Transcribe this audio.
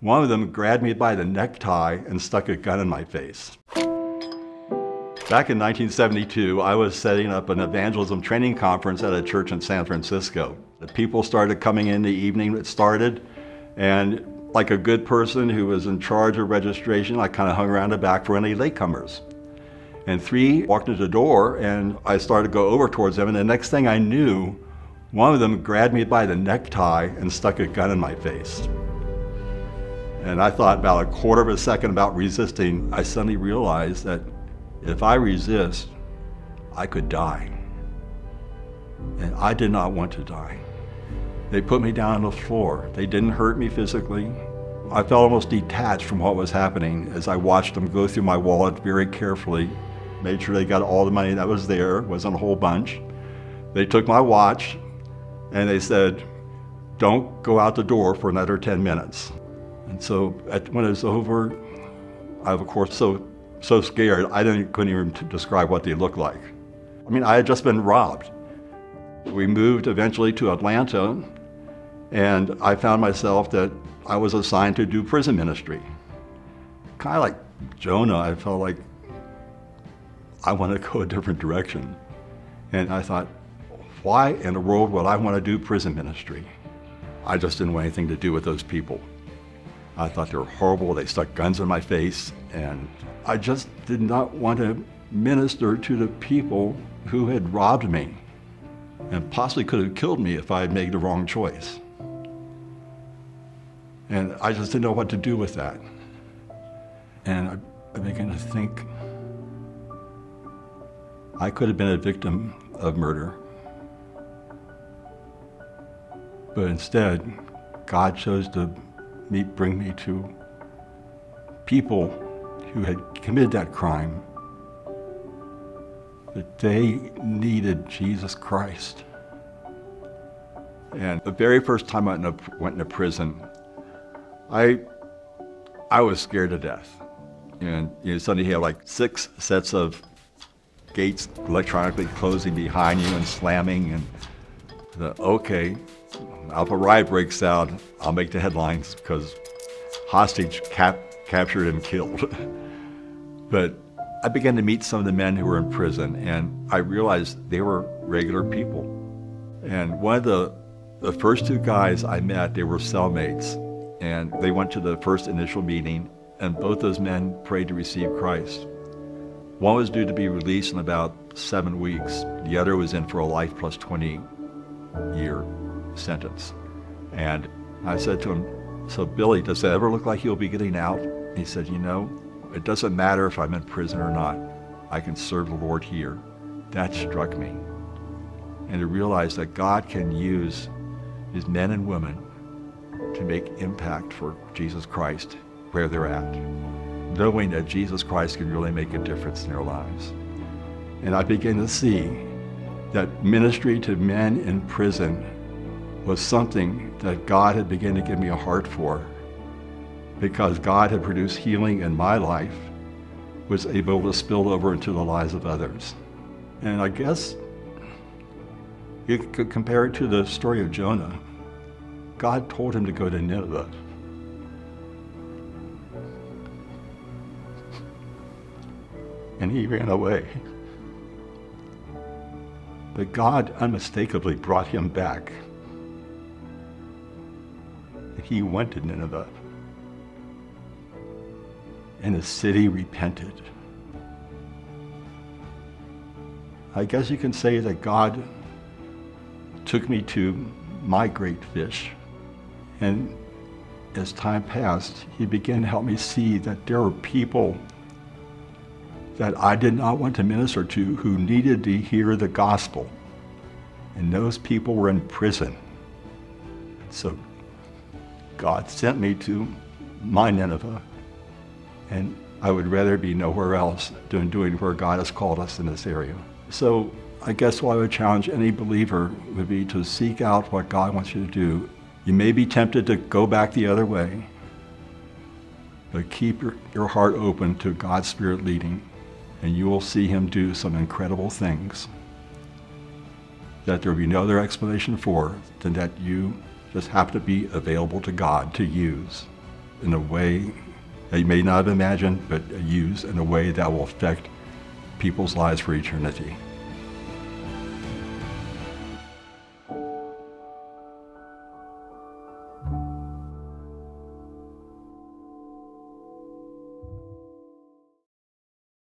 One of them grabbed me by the necktie and stuck a gun in my face. Back in 1972, I was setting up an evangelism training conference at a church in San Francisco. The people started coming in the evening it started, and like a good person who was in charge of registration, I kind of hung around the back for any latecomers. And 3 walked into the door, and I started to go over towards them, and the next thing I knew, one of them grabbed me by the necktie and stuck a gun in my face. And I thought about a quarter of a second about resisting. I suddenly realized that if I resist, I could die. And I did not want to die. They put me down on the floor. They didn't hurt me physically. I felt almost detached from what was happening as I watched them go through my wallet very carefully, made sure they got all the money that was there, wasn't a whole bunch. They took my watch and they said, "Don't go out the door for another 10 minutes. And so when it was over, I was of course so scared, I couldn't even describe what they looked like. I mean, I had just been robbed. We moved eventually to Atlanta, and I found myself that I was assigned to do prison ministry. Kind of like Jonah, I felt like I wanted to go a different direction. And I thought, why in the world would I want to do prison ministry? I just didn't want anything to do with those people. I thought they were horrible, they stuck guns in my face, and I just did not want to minister to the people who had robbed me and possibly could have killed me if I had made the wrong choice. And I just didn't know what to do with that. And I began to think, I could have been a victim of murder, but instead, God chose to bring me to people who had committed that crime, that they needed Jesus Christ. And the very first time I went into prison, I was scared to death. And suddenly you have like 6 sets of gates electronically closing behind you and slamming, and okay, if a riot breaks out, I'll make the headlines because hostage captured and killed. But I began to meet some of the men who were in prison, and I realized they were regular people. And one of the first 2 guys I met, they were cellmates, and they went to the first initial meeting, and both those men prayed to receive Christ. One was due to be released in about 7 weeks. The other was in for a life plus 20-year sentence. And I said to him, "So Billy, does it ever look like you'll be getting out?" He said, "It doesn't matter if I'm in prison or not. I can serve the Lord here." That struck me. And to realize that God can use his men and women to make impact for Jesus Christ where they're at, knowing that Jesus Christ can really make a difference in their lives. And I began to see that ministry to men in prison was something that God had begun to give me a heart for, because God had produced healing in my life, was able to spill over into the lives of others. And I guess you could compare it to the story of Jonah. God told him to go to Nineveh. And he ran away. But God unmistakably brought him back. He went to Nineveh, and the city repented. I guess you can say that God took me to my great fish, and as time passed, he began to help me see that there were people that I did not want to minister to who needed to hear the gospel, and those people were in prison. So God sent me to my Nineveh, and I would rather be nowhere else than doing where God has called us in this area. So I guess what I would challenge any believer would be to seek out what God wants you to do. You may be tempted to go back the other way, but keep your heart open to God's Spirit leading, and you will see him do some incredible things that there will be no other explanation for than that you just happen to be available to God to use. in a way that you may not have imagined, but used in a way that will affect people's lives for eternity.